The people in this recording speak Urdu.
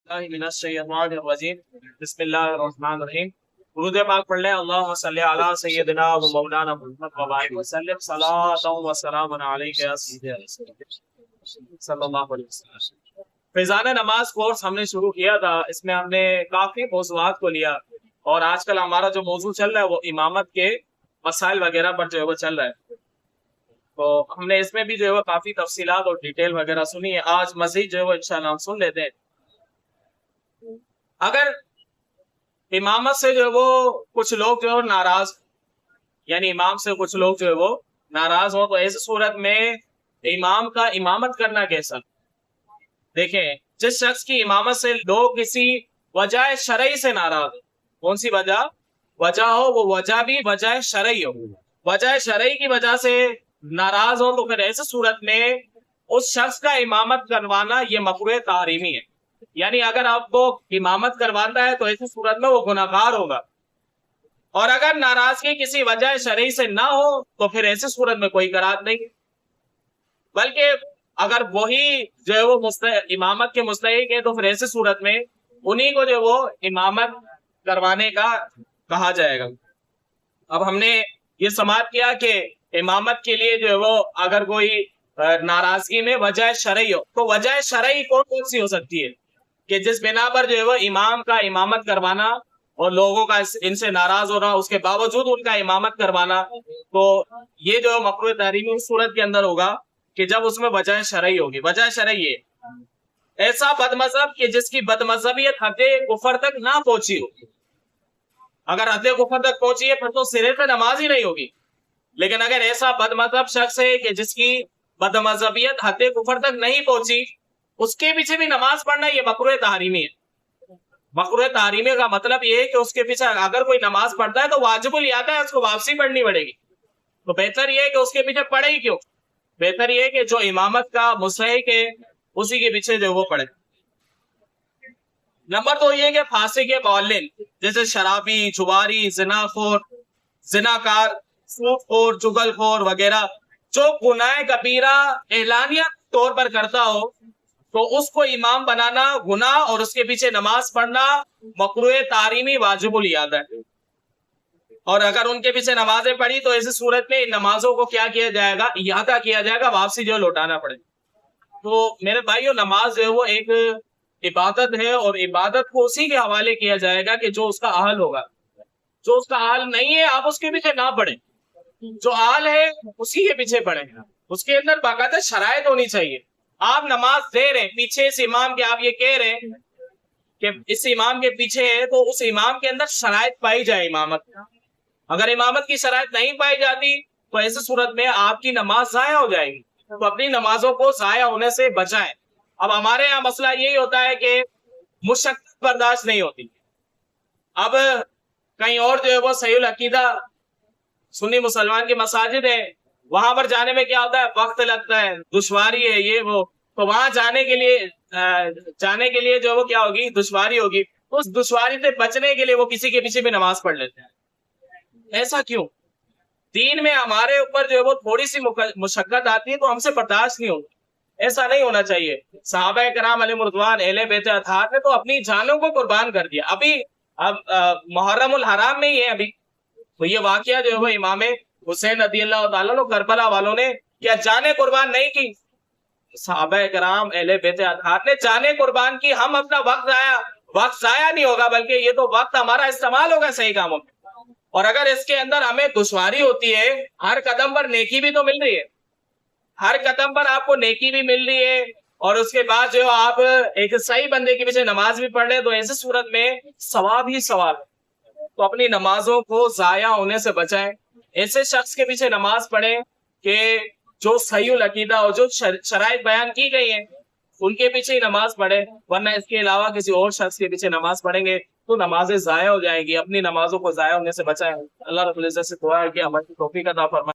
بسم اللہ الرحمن الرحیم۔ درود پاک پڑھ لیں۔ اللہم صلی علی سیدنا و مولانا محمد وبارک وسلم صلاۃ و سلام علیک یا سیدی صلی اللہ علیہ وسلم۔ فیضان نماز کورس ہم نے شروع کیا تھا، اس میں ہم نے کافی موضوعات کو لیا، اور آج کل ہمارا جو موضوع چل رہا ہے وہ امامت کے مسائل وغیرہ پر جو ہے وہ چل رہا ہے۔ تو ہم نے اس میں بھی جو ہے وہ کافی تفصیلات اور ڈیٹیل وغیرہ سنی ہے۔ آج مزید جو ہے وہ انشاءاللہ ہم سن لیتے ہیں۔ اگر امامت سے جو ہے وہ کچھ لوگ جو ہے ناراض، یعنی امام سے کچھ لوگ جو ہے وہ ناراض ہو، تو ایسی صورت میں امام کا امامت کرنا کیسا؟ دیکھیں، جس شخص کی امامت سے لوگ کسی وجہ شرعی سے ناراض ہو، کون سی وجہ ہو، وہ وجہ بھی وجہ شرعی ہو، وجہ شرعی کی وجہ سے ناراض ہو، تو پھر ایسی صورت میں اس شخص کا امامت کروانا یہ مکروہ تحریمی ہے۔ یعنی اگر آپ کو امامت کرواتا ہے تو ایسی صورت میں وہ گناہ گار ہوگا، اور اگر ناراضگی کسی وجہ شرعی سے نہ ہو تو پھر ایسی صورت میں کوئی قرار نہیں ہے، بلکہ اگر وہی جو ہے وہ امامت کے مستحق ہے تو پھر ایسی صورت میں انہی کو جو وہ امامت کروانے کا کہا جائے گا۔ اب ہم نے یہ سماعت کیا کہ امامت کے لیے جو ہے وہ اگر کوئی ناراضگی میں وجہ شرعی ہو، تو وجہ شرعی کون سی ہو سکتی ہے کہ جس بنا پر جو ہے وہ امام کا امامت کروانا اور لوگوں کا ان سے ناراض ہونا، اس کے باوجود ان کا امامت کروانا، تو یہ جو مکروہ تحریمی اس صورت کے اندر ہوگا کہ جب اس میں وجہ شرعی ہوگی۔ وجہ شرعی ہے ایسا بد مذہب کہ جس کی بد مذہبیت حد کفر تک نہ پہنچی ہو۔ اگر حد کفر تک پہنچی ہے پھر تو سرے پہ نماز ہی نہیں ہوگی، لیکن اگر ایسا بد مذہب شخص ہے کہ جس کی بد مذہبیت حد کفر تک نہیں پہنچی، اس کے پیچھے بھی نماز پڑھنا یہ مکروہ تحریمی ہے۔ مکروہ تحریمی کا مطلب یہ ہے کہ اس کے پیچھے اگر کوئی نماز پڑھتا ہے تو واجب الادا ہے، اس کو واپسی پڑھنی پڑے گی، تو بہتر یہ ہے کہ اس کے پیچھے پڑھے ہی کیوں، بہتر یہ ہے کہ جو امامت کا مستحق ہے اسی کے پیچھے جو وہ پڑھے۔ نمبر 2 یہ کہ فاسق معلن جیسے شرابی، جواری، زناخور، زناکار، سود خور، چغل خور وغیرہ جو گناہ کبیرہ اعلانیہ طور پر کرتا ہو، تو اس کو امام بنانا گناہ اور اس کے پیچھے نماز پڑھنا مکروہ تحریمی واجب الادا ہے۔ اور اگر ان کے پیچھے نمازیں پڑھی تو ایسی صورت میں ان نمازوں کو کیا کیا جائے گا؟ احاطہ کیا جائے گا، واپسی جو لوٹانا پڑے۔ تو میرے بھائیو، نماز جو ہے وہ ایک عبادت ہے، اور عبادت کو اسی کے حوالے کیا جائے گا کہ جو اس کا اہل ہوگا۔ جو اس کا اہل نہیں ہے آپ اس کے پیچھے نہ پڑھیں، جو اہل ہے اسی کے پیچھے پڑھیں۔ اس کے اندر باقاعدہ شرائط ہونی چاہیے۔ آپ نماز دے رہے ہیں پیچھے اس امام کے، آپ یہ کہہ رہے ہیں کہ اس امام کے پیچھے ہے، تو اس امام کے اندر شرائط پائی جائے امامت۔ اگر امامت کی شرائط نہیں پائی جاتی تو ایسی صورت میں آپ کی نماز ضائع ہو جائے گی، تو اپنی نمازوں کو ضائع ہونے سے بچائیں۔ اب ہمارے یہاں مسئلہ یہی ہوتا ہے کہ مشقت برداشت نہیں ہوتی۔ اب کہیں اور جو ہے وہ صحیح العقیدہ سنی مسلمان کی مساجد ہے، وہاں پر جانے میں کیا ہوتا ہے؟ وقت لگتا ہے، دشواری ہے، یہ وہ، تو وہاں جانے کے لیے جو وہ کیا ہوگی؟ دشواری ہوگی۔ اس دشواری سے بچنے کے لیے وہ کسی کے پیچھے بھی نماز پڑھ لیتے ہیں۔ ایسا کیوں؟ دین میں ہمارے اوپر جو ہے وہ تھوڑی سی مشقت آتی ہے تو ہم سے برداشت نہیں ہوگی، ایسا نہیں ہونا چاہیے۔ صحابہ کرام علیہ رضوان، اہل بیت اطہار نے تو اپنی جانوں کو قربان کر دیا۔ اب محرم الحرام میں ہی ہے ابھی تو یہ واقعہ جو ہے وہ امام حسین رضی اللہ تعالیٰ عنہ کربلا والوں نے کیا جانیں قربان نہیں کی؟ صحابہ کرام اہل بیت اطہار نے جانیں قربان کی۔ ہم اپنا وقت ضائع نہیں ہوگا، بلکہ یہ تو وقت ہمارا استعمال ہوگا صحیح کاموں میں۔ اور اگر اس کے اندر ہمیں دشواری ہوتی ہے، ہر قدم پر نیکی بھی تو مل رہی ہے، ہر قدم پر آپ کو نیکی بھی مل رہی ہے، اور اس کے بعد جو آپ ایک صحیح بندے کے پیچھے نماز بھی پڑھ رہے، تو ایسی صورت میں ثواب ہی ثواب ہے۔ تو اپنی نمازوں کو ضائع ہونے سے بچائیں، ایسے شخص کے پیچھے نماز پڑھیں کہ جو صحیح العقیدہ اور جو شرائط بیان کی گئی ہیں ان کے پیچھے ہی نماز پڑھیں، ورنہ اس کے علاوہ کسی اور شخص کے پیچھے نماز پڑھیں گے تو نمازیں ضائع ہو جائیں گی۔ اپنی نمازوں کو ضائع ہونے سے بچائیں۔ اللہ رب العزت سے دعا ہے کہ ہماری توفیق عطا فرمائے۔